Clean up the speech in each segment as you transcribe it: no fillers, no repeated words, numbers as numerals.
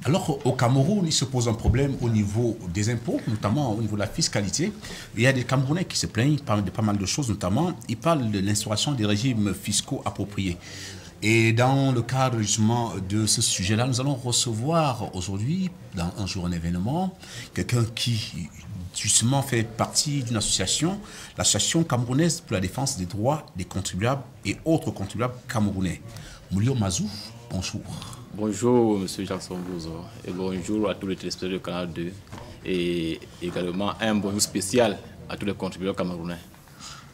Alors, au Cameroun, il se pose un problème au niveau des impôts, notamment au niveau de la fiscalité. Il y a des Camerounais qui se plaignent de pas mal de choses, notamment, ils parlent de l'instauration des régimes fiscaux appropriés. Et dans le cadre justement de ce sujet-là, nous allons recevoir aujourd'hui, dans un jour un événement, quelqu'un qui justement fait partie d'une association, l'association camerounaise pour la défense des droits des contribuables et autres contribuables camerounais. Moulio Mazou, bonjour. Bonjour, M. Jackson Bouzo, et bonjour à tous les téléspectateurs du Canal 2, et également un bonjour spécial à tous les contribuables camerounais.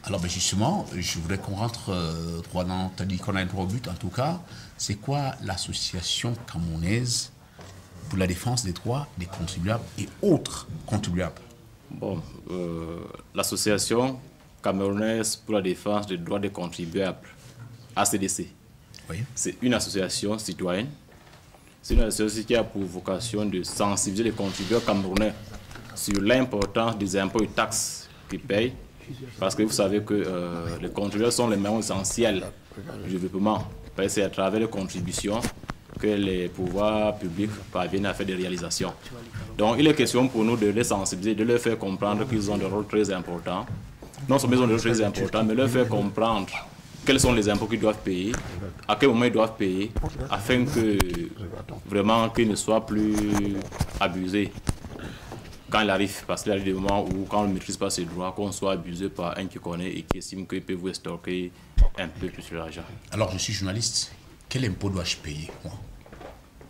Alors ben justement, je voudrais qu'on rentre droit dans, tu as dit qu'on a un droit au but en tout cas. C'est quoi l'association camerounaise pour la défense des droits des contribuables et autres contribuables? Bon, l'association camerounaise pour la défense des droits des contribuables, ACDC, oui. C'est une association citoyenne. C'est une association qui a pour vocation de sensibiliser les contribuables camerounais sur l'importance des impôts et taxes qu'ils payent. Parce que vous savez que les contribuables sont les maillons essentiels du développement. C'est à travers les contributions que les pouvoirs publics parviennent à faire des réalisations. Donc il est question pour nous de les sensibiliser, de leur faire comprendre qu'ils ont des rôles très importants. Non seulement ils ont des rôles très importants, mais leur faire comprendre quels sont les impôts qu'ils doivent payer, à quel moment ils doivent payer, afin que vraiment qu'ils ne soient plus abusés quand il arrive, parce qu'il y a des moments où, quand on ne maîtrise pas ses droits, qu'on soit abusé par un qui connaît et qui estime qu'il peut vous estorquer un peu plus sur l'argent. Alors, je suis journaliste. Quel impôt dois-je payer, moi?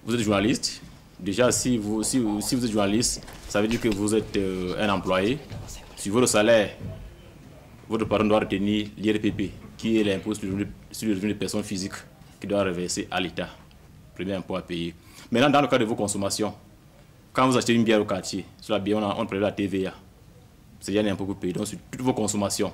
Vous êtes journaliste. Déjà, si vous êtes journaliste, ça veut dire que vous êtes un employé. Sur votre salaire, votre patron doit retenir l'IRPP, qui est l'impôt sur le revenu des personnes physiques, qui doit reverser à l'État. Premier impôt à payer. Maintenant, dans le cas de vos consommations, quand vous achetez une bière au quartier, sur la bière, on prélève la TVA. C'est déjà un impôt que vous payez. Donc, sur toutes vos consommations.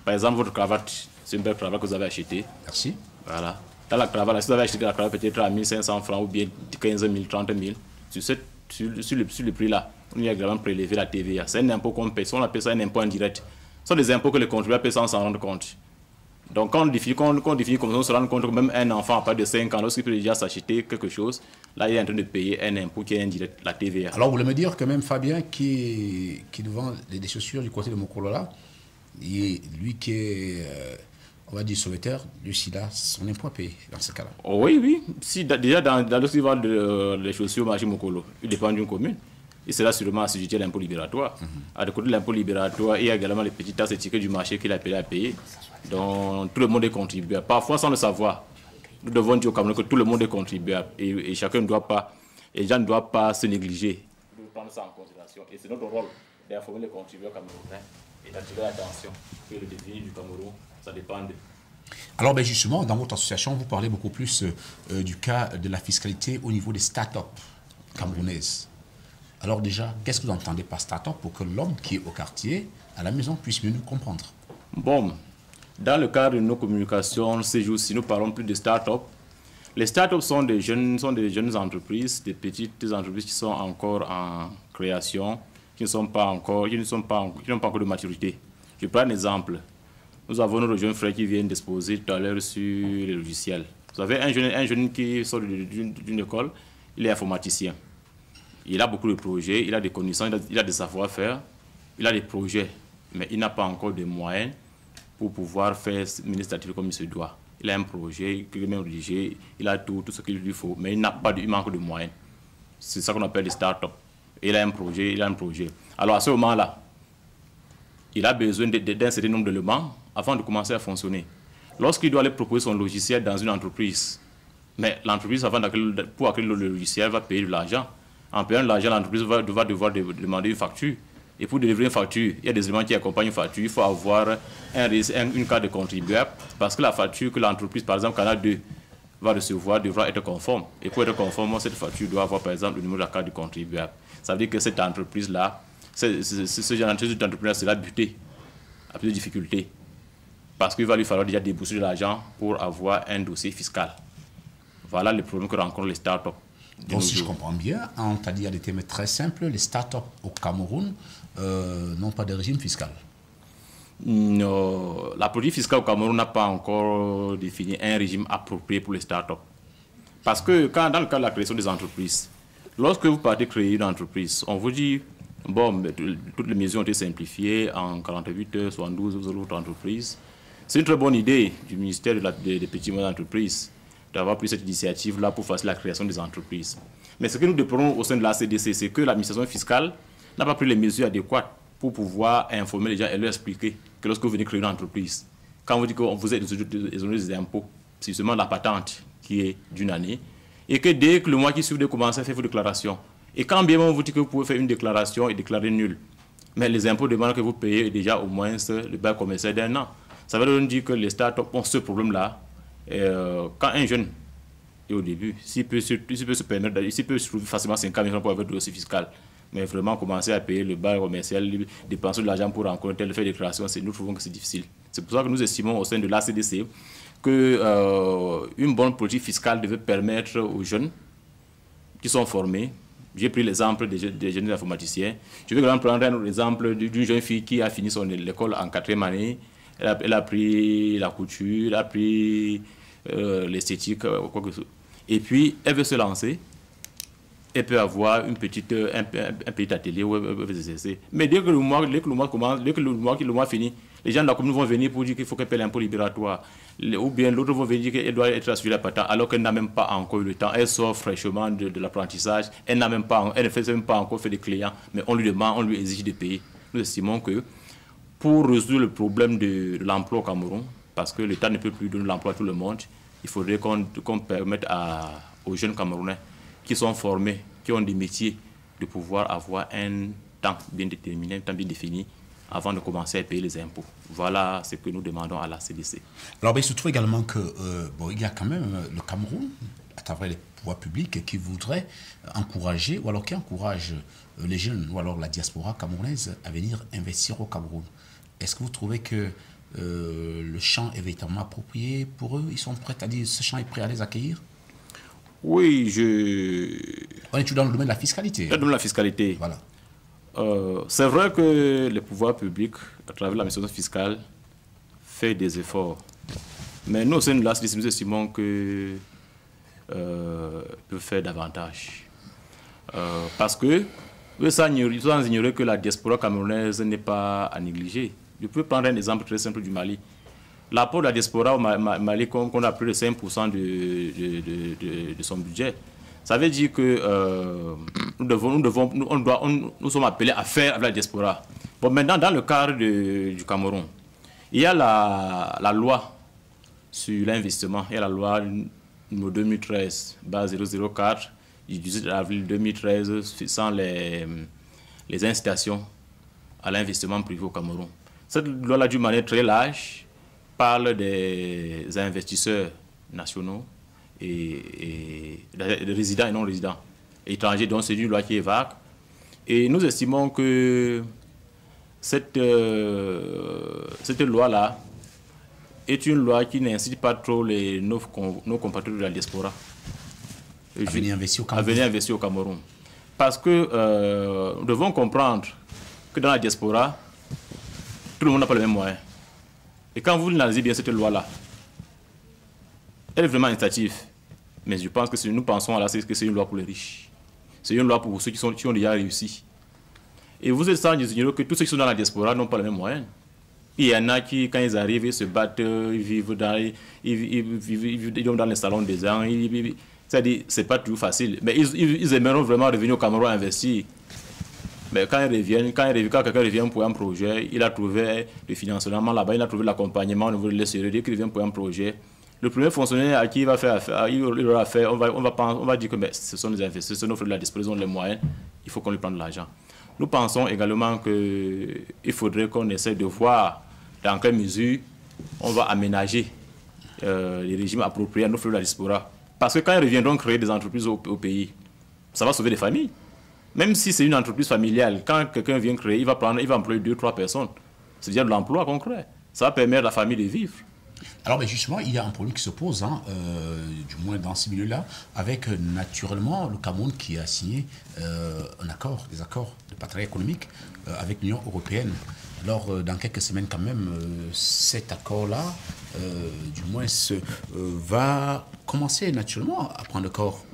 Par exemple, votre cravate, c'est une belle cravate que vous avez achetée. Merci. Voilà. Dans la cravate, si vous avez acheté la cravate peut-être à 1500 francs ou bien 15 000, 30 000, sur le prix-là, on y a également prélevé la TVA. C'est un impôt qu'on paye. On appelle ça un impôt indirect. Ce sont des impôts que les contribuables paient sans s'en rendre compte. Donc, quand on définit comme ça, on se rend compte que même un enfant à partir de 5 ans, lorsqu'il peut déjà s'acheter quelque chose, là, il est en train de payer un impôt qui est indirect, la TVA. Alors, vous voulez me dire que même Fabien, qui vend des chaussures du côté de Mokolo, là, lui qui est, on va dire, sauveteur, lui, il a son impôt à payer dans ce cas-là. Oh, oui, oui. Si, déjà, dans lorsqu'il vend les chaussures au marché Mokolo, il dépend d'une commune. Il sera sûrement assujetti à l'impôt libératoire. À côté de l'impôt libératoire, il y a également les petites taxes et tickets du marché qu'il a appelé à payer. Donc, tout le monde est contribuable. Parfois, sans le savoir, nous devons dire au Cameroun que tout le monde est contribuable. Et chacun ne doit pas, et les gens ne doivent pas se négliger. Nous devons prendre ça en considération. Et c'est notre rôle d'informer les contribuables camerounais et d'attirer l'attention que le devenir du Cameroun, ça dépend d'eux. Alors, ben justement, dans votre association, vous parlez beaucoup plus du cas de la fiscalité au niveau des start-up camerounaises. Alors déjà, qu'est-ce que vous entendez par start-up pour que l'homme qui est au quartier, à la maison, puisse mieux nous comprendre? Bon, dans le cadre de nos communications, ces jours-ci, nous parlons plus de start-up. Les start-up sont des jeunes entreprises, des petites entreprises qui sont encore en création, qui n'ont pas encore de maturité. Je prends un exemple. Nous avons notre jeune frère qui vient d'exposer tout à l'heure sur les logiciels. Vous avez un jeune qui sort d'une école, il est informaticien. Il a beaucoup de projets, il a des connaissances, il a des savoir-faire, il a des projets, mais il n'a pas encore de moyens pour pouvoir faire ministre d'activité comme il se doit. Il a un projet, il est même obligé, il a tout ce qu'il lui faut, mais il manque de moyens. C'est ça qu'on appelle les start-up. Il a un projet, Alors à ce moment-là, il a besoin d'un certain nombre d'éléments avant de commencer à fonctionner. Lorsqu'il doit aller proposer son logiciel dans une entreprise, mais l'entreprise, pour acquérir le logiciel, va payer de l'argent. En payant de l'argent, l'entreprise va devoir demander une facture. Et pour délivrer une facture, il y a des éléments qui accompagnent une facture. Il faut avoir une carte de contribuable parce que la facture que l'entreprise, par exemple Canal 2, va recevoir devra être conforme. Et pour être conforme, cette facture doit avoir par exemple le numéro de la carte du contribuable. Ça veut dire que cette entreprise-là, ce genre d'entreprise sera butée à plus de difficultés. Parce qu'il va lui falloir déjà débourser de l'argent pour avoir un dossier fiscal. Voilà le problème que rencontrent les startups. Donc, si je comprends bien, on t'a dit à des termes très simples, les startups au Cameroun n'ont pas de régime fiscal. Non, la politique fiscale au Cameroun n'a pas encore défini un régime approprié pour les startups. Parce que dans le cas de la création des entreprises, Lorsque vous partez créer une entreprise, on vous dit, bon, mais toutes les mesures ont été simplifiées en 48 heures, 72, vous avez votre entreprise. C'est une très bonne idée du ministère des petits et moyennes entreprises d'avoir pris cette initiative-là pour faciliter la création des entreprises. Mais ce que nous déplorons au sein de la CDC, c'est que l'administration fiscale n'a pas pris les mesures adéquates pour pouvoir informer les gens et leur expliquer que lorsque vous venez créer une entreprise, quand on vous dit qu'on vous êtes exonéré des impôts, c'est seulement la patente qui est d'une année, et que dès que le mois qui suit, vous devez commencer à faire vos déclarations. Et quand bien on vous dit que vous pouvez faire une déclaration et déclarer nul, mais les impôts demandent que vous payez déjà au moins le bail commercial d'1 an. Ça veut dire que les startups ont ce problème-là. Quand un jeune est au début, s'il peut se permettre, s'il peut se trouver facilement 50 000 pour avoir de dossier fiscal, mais vraiment commencer à payer le bail commercial, dépenser de l'argent pour rencontrer telle fait déclaration, nous trouvons que c'est difficile. C'est pour ça que nous estimons au sein de l'ACDC qu'une bonne politique fiscale devait permettre aux jeunes qui sont formés. J'ai pris l'exemple des jeunes informaticiens. Je vais prendre un autre exemple d'une jeune fille qui a fini son école en 4e année. Elle a pris la couture, elle a pris l'esthétique, quoi que ce soit. Et puis, elle veut se lancer. Elle peut avoir un petit atelier où elle veut s'exercer. Mais dès que le mois commence, dès que le mois finit, les gens de la commune vont venir pour dire qu'il faut qu'elle paie l'impôt libératoire. Ou bien l'autre vont venir dire qu'elle doit être assurée à patente, alors qu'elle n'a même pas encore eu le temps. Elle sort fraîchement de l'apprentissage. Elle ne fait même pas encore fait des clients. Mais on lui demande, on lui exige de payer. Nous estimons que pour résoudre le problème de l'emploi au Cameroun, parce que l'État ne peut plus donner l'emploi à tout le monde, il faudrait qu'on permette aux jeunes Camerounais qui sont formés, qui ont des métiers, de pouvoir avoir un temps bien déterminé, un temps bien défini, avant de commencer à payer les impôts. Voilà ce que nous demandons à la CDC. Alors, il se trouve également que il y a quand même le Cameroun, à travers les pouvoirs publics, qui voudrait encourager, ou alors qui encourage les jeunes, ou alors la diaspora camerounaise, à venir investir au Cameroun. Est-ce que vous trouvez que le champ est véritablement approprié pour eux? Ils sont prêts à dire ce champ est prêt à les accueillir? Oui, On est toujours dans le domaine de la fiscalité. Dans le domaine de la fiscalité. Voilà. C'est vrai que les pouvoirs publics, à travers l'administration fiscale, fait des efforts. Mais nous, au sein de la CDC, nous estimons que peut faire davantage. Parce que, sans ignorer que la diaspora camerounaise n'est pas à négliger. Je peux prendre un exemple très simple du Mali. L'apport de la diaspora au Mali, qu'on a plus de 5% de son budget, ça veut dire que nous sommes appelés à faire avec la diaspora. Bon, maintenant, dans le cadre du Cameroun, il y a la loi sur l'investissement, il y a la loi numéro 2013, base 004, du 18 avril 2013, fixant les incitations à l'investissement privé au Cameroun. Cette loi-là, d'une manière très large, parle des investisseurs nationaux et des résidents et non résidents, étrangers, donc c'est une loi qui est vague. Et nous estimons que cette loi-là est une loi qui n'incite pas trop nos compatriotes de la diaspora à venir investir au Cameroun. Parce que nous devons comprendre que dans la diaspora, tout le monde n'a pas les mêmes moyens. Et quand vous analysez bien cette loi-là, elle est vraiment incitative. Mais je pense que nous pensons à que c'est une loi pour les riches. C'est une loi pour ceux qui ont déjà réussi. Et vous êtes sans ignorer que tous ceux qui sont dans la diaspora n'ont pas les mêmes moyens. Il y en a qui, quand ils arrivent, ils se battent, ils vivent dans les salons des gens. C'est-à-dire, c'est pas toujours facile. Mais ils aimeront vraiment revenir au Cameroun à investir. Mais quand quelqu'un revient pour un projet, il a trouvé le financement là-bas, il a trouvé l'accompagnement au niveau de l'SRD, dès qu'il revient pour un projet. Le premier fonctionnaire à qui il va faire affaire, on va dire que ce sont les investisseurs, ce sont nos frères de la disposition, les moyens, il faut qu'on lui prenne de l'argent. Nous pensons également qu'il faudrait qu'on essaie de voir dans quelle mesure on va aménager les régimes appropriés à nos frères de la diaspora. Parce que quand ils reviendront créer des entreprises au pays, ça va sauver des familles. Même si c'est une entreprise familiale, quand quelqu'un vient créer, il va employer 2-3 personnes. C'est déjà de l'emploi concret. Ça va permettre à la famille de vivre. Alors, mais justement, il y a un problème qui se pose, du moins dans ce milieu-là, avec naturellement le Cameroun qui a signé des accords de partenariat économique avec l'Union européenne. Alors, dans quelques semaines quand même, cet accord-là, du moins, va commencer naturellement à prendre corps.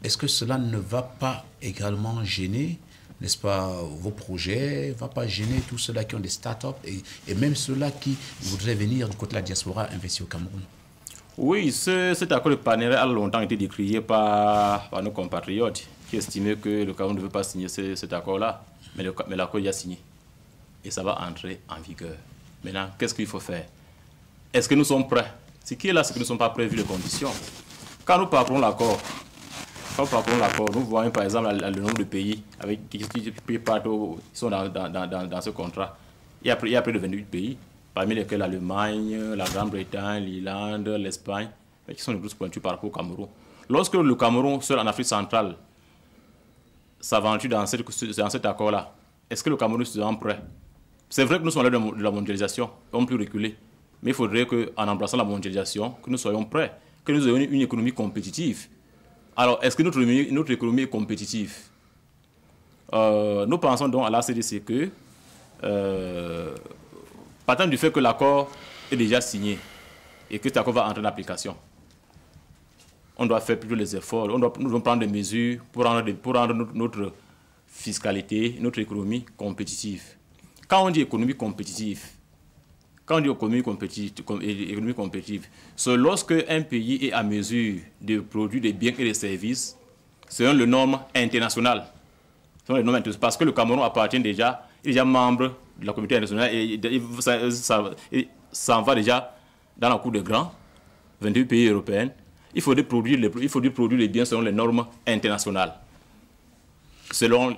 est-ce que cela ne va pas également gêner, n'est-ce pas, vos projets, ne va pas gêner tous ceux-là qui ont des start-up et même ceux-là qui voudraient venir du côté de la diaspora investir au Cameroun? Oui, cet accord de partenariat a longtemps été décrié par nos compatriotes qui estimaient que le Cameroun ne veut pas signer cet accord-là. Mais l'accord est signé. Et ça va entrer en vigueur. Maintenant, qu'est-ce qu'il faut faire? Est-ce que nous sommes prêts? Ce qui est là, c'est que nous ne sommes pas prêts vu les conditions. Quand nous parcourons l'accord, nous voyons par exemple le nombre de pays qui sont dans ce contrat. Il y a près de 28 pays, parmi lesquels l'Allemagne, la Grande-Bretagne, l'Irlande, l'Espagne, qui sont les plus pointus par rapport au Cameroun. Lorsque le Cameroun, seul en Afrique centrale, s'aventure dans cet accord-là, est-ce que le Cameroun sera prêt? C'est vrai que nous sommes à l'heure de la mondialisation, on peut reculer. Mais il faudrait qu'en embrassant la mondialisation, que nous soyons prêts, que nous ayons une économie compétitive. Alors, est-ce que notre économie est compétitive? Nous pensons donc à l'ACDC que, partant du fait que l'accord est déjà signé et que cet accord va entrer en application, on doit faire plutôt les efforts, nous devons prendre des mesures pour rendre notre fiscalité, notre économie compétitive. Quand on dit économie compétitive, c'est lorsque un pays est à mesure de produire des biens et des services selon les normes internationales. Parce que le Cameroun appartient déjà, il est déjà membre de la communauté internationale et ça en va déjà dans la cour des grands, 28 pays européens. Il faudrait produire les biens selon les normes internationales, selon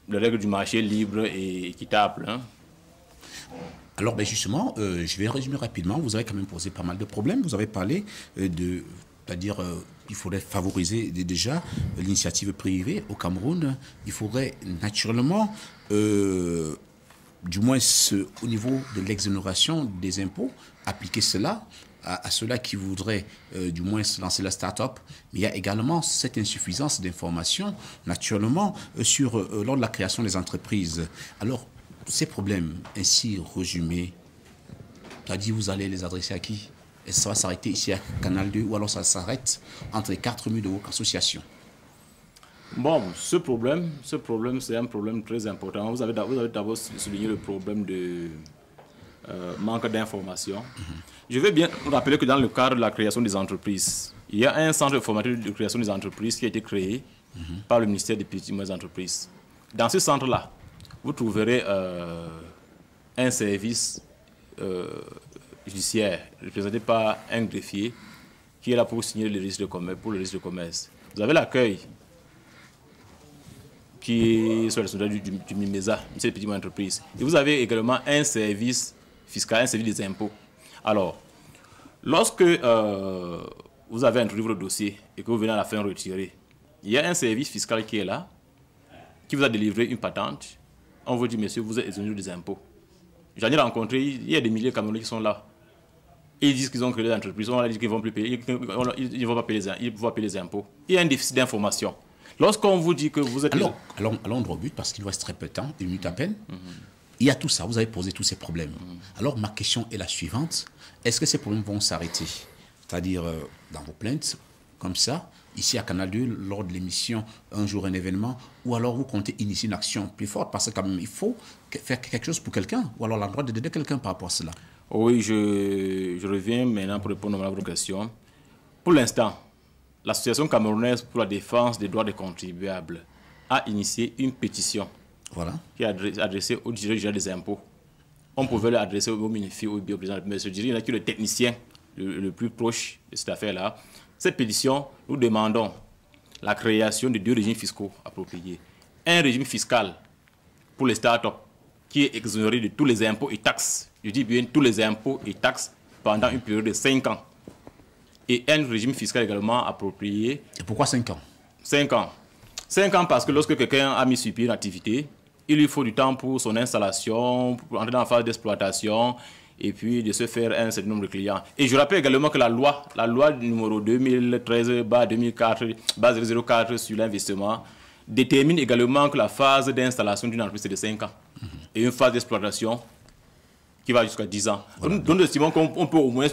les règles du marché libre et équitable. Hein. Alors, ben justement, je vais résumer rapidement. Vous avez quand même posé pas mal de problèmes. Vous avez parlé c'est-à-dire il faudrait favoriser déjà l'initiative privée au Cameroun. Il faudrait naturellement, du moins au niveau de l'exonération des impôts, appliquer cela à ceux-là qui voudraient du moins se lancer la start-up. Mais il y a également cette insuffisance d'informations, naturellement, lors de la création des entreprises. Alors, ces problèmes ainsi résumés, c'est-à-dire vous allez les adresser à qui? Est-ce que ça va s'arrêter ici à Canal 2 ou alors ça s'arrête entre les 4 murs de votre association? Bon, ce problème, c'est un problème très important. Vous avez d'abord souligné le problème de manque d'information. Je veux bien vous rappeler que dans le cadre de la création des entreprises, il y a un centre de formation de création des entreprises qui a été créé par le ministère des Petites et Moyennes Entreprises. Dans ce centre-là, vous trouverez un service judiciaire représenté par un greffier qui est là pour signer le registre de commerce, Vous avez l'accueil qui est sur le sondage du MIMESA, ministère des Petites et Moyennes Entreprises. Et vous avez également un service fiscal, un service des impôts. Alors, lorsque vous avez introduit votre dossier et que vous venez à la fin retirer, il y a un service fiscal qui est là, qui vous a délivré une patente. On vous dit, monsieur, vous êtes exonéré des impôts. J'en ai rencontré, il y a des milliers de Camerounais qui sont là. Ils disent qu'ils ont créé des entreprises, on leur dit qu'ils ne vont plus payer, ils ne vont pas payer les impôts. Il y a un déficit d'information. Lorsqu'on vous dit que vous êtes... Allons droit au but, parce qu'il nous reste très peu de temps, 1 minute à peine. Il y a tout ça, vous avez posé tous ces problèmes. Alors ma question est la suivante, est-ce que ces problèmes vont s'arrêter? C'est-à-dire dans vos plaintes, comme ça, ici à Canal 2, lors de l'émission Un jour un événement, ou alors vous comptez initier une action plus forte, parce que quand même il faut faire quelque chose pour quelqu'un, ou alors la droit d'aider quelqu'un par rapport à cela. Oui, je reviens maintenant pour répondre à votre question. Pour l'instant, l'Association camerounaise pour la défense des droits des contribuables a initié une pétition qui est adressée au directeur des impôts. On pouvait l'adresser au ministre ou au président, mais je dirais que le technicien le plus proche de cette affaire-là. Cette pétition, nous demandons la création de 2 régimes fiscaux appropriés. Un régime fiscal pour les start-up qui est exonéré de tous les impôts et taxes. Je dis bien tous les impôts et taxes pendant une période de 5 ans. Et un régime fiscal également approprié. Et pourquoi 5 ans? 5 ans. 5 ans parce que lorsque quelqu'un a mis sur pied une activité, il lui faut du temps pour son installation, pour entrer dans la phase d'exploitation et puis de se faire un certain nombre de clients. Et je rappelle également que la loi numéro 2013-004 sur l'investissement détermine également que la phase d'installation d'une entreprise est de 5 ans. Et une phase d'exploitation qui va jusqu'à 10 ans. Voilà. Nous estimons qu'on peut au moins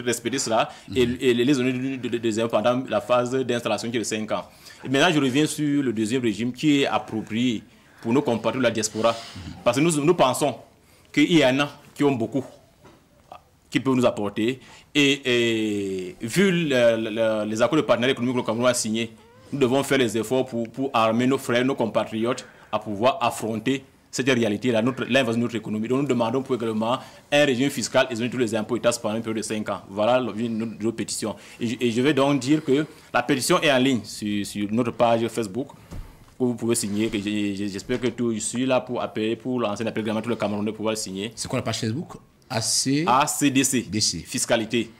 respecter cela et les donner des impôts pendant la phase d'installation qui est de 5 ans. Et maintenant, je reviens sur le deuxième régime qui est approprié pour nos compatriotes de la diaspora. Parce que nous pensons qu'il y en a qui ont beaucoup, qui peuvent nous apporter. Et vu les accords de partenariat économique que le Cameroun a signés, nous devons faire les efforts pour armer nos frères, nos compatriotes à pouvoir affronter cette réalité-là, l'invasion de notre économie. Donc nous demandons pour également un régime fiscal et tous les impôts et taxes pendant une période de 5 ans. Voilà l'objet de notre pétition. Et je vais donc dire que la pétition est en ligne sur notre page Facebook, que vous pouvez signer. J'espère que je suis là pour appeler, pour lancer un appel également à tous les Camerounais pour pouvoir le signer. C'est quoi la page Facebook? ACDC. Fiscalité.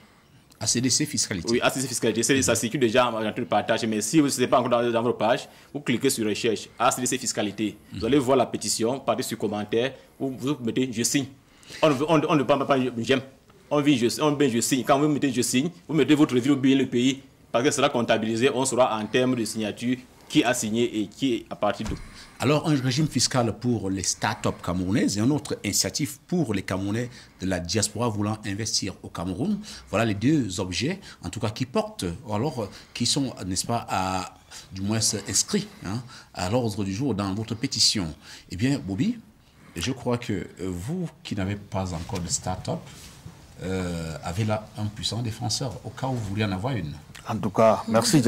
ACDC Fiscalité. Oui, ACDC Fiscalité. Ça circule déjà en train de partager. Mais si vous n'êtes pas encore dans votre page, vous cliquez sur recherche. ACDC Fiscalité. Vous allez voir la pétition, partez sur commentaire. Vous mettez je signe. On ne parle pas j'aime. On met je signe. Quand vous mettez je signe, vous mettez votre ville ou bien le pays. Parce que ça sera comptabilisé. On saura en termes de signature qui a signé et qui est à partir d'où. Alors, un régime fiscal pour les start-up camerounaises et une autre initiative pour les Camerounais de la diaspora voulant investir au Cameroun. Voilà les deux objets, en tout cas, qui portent, alors, qui sont, n'est-ce pas, du moins inscrits à l'ordre du jour dans votre pétition. Eh bien, Bobby, je crois que vous qui n'avez pas encore de start-up, avez là un puissant défenseur, au cas où vous vouliez en avoir une. En tout cas, merci, Jack.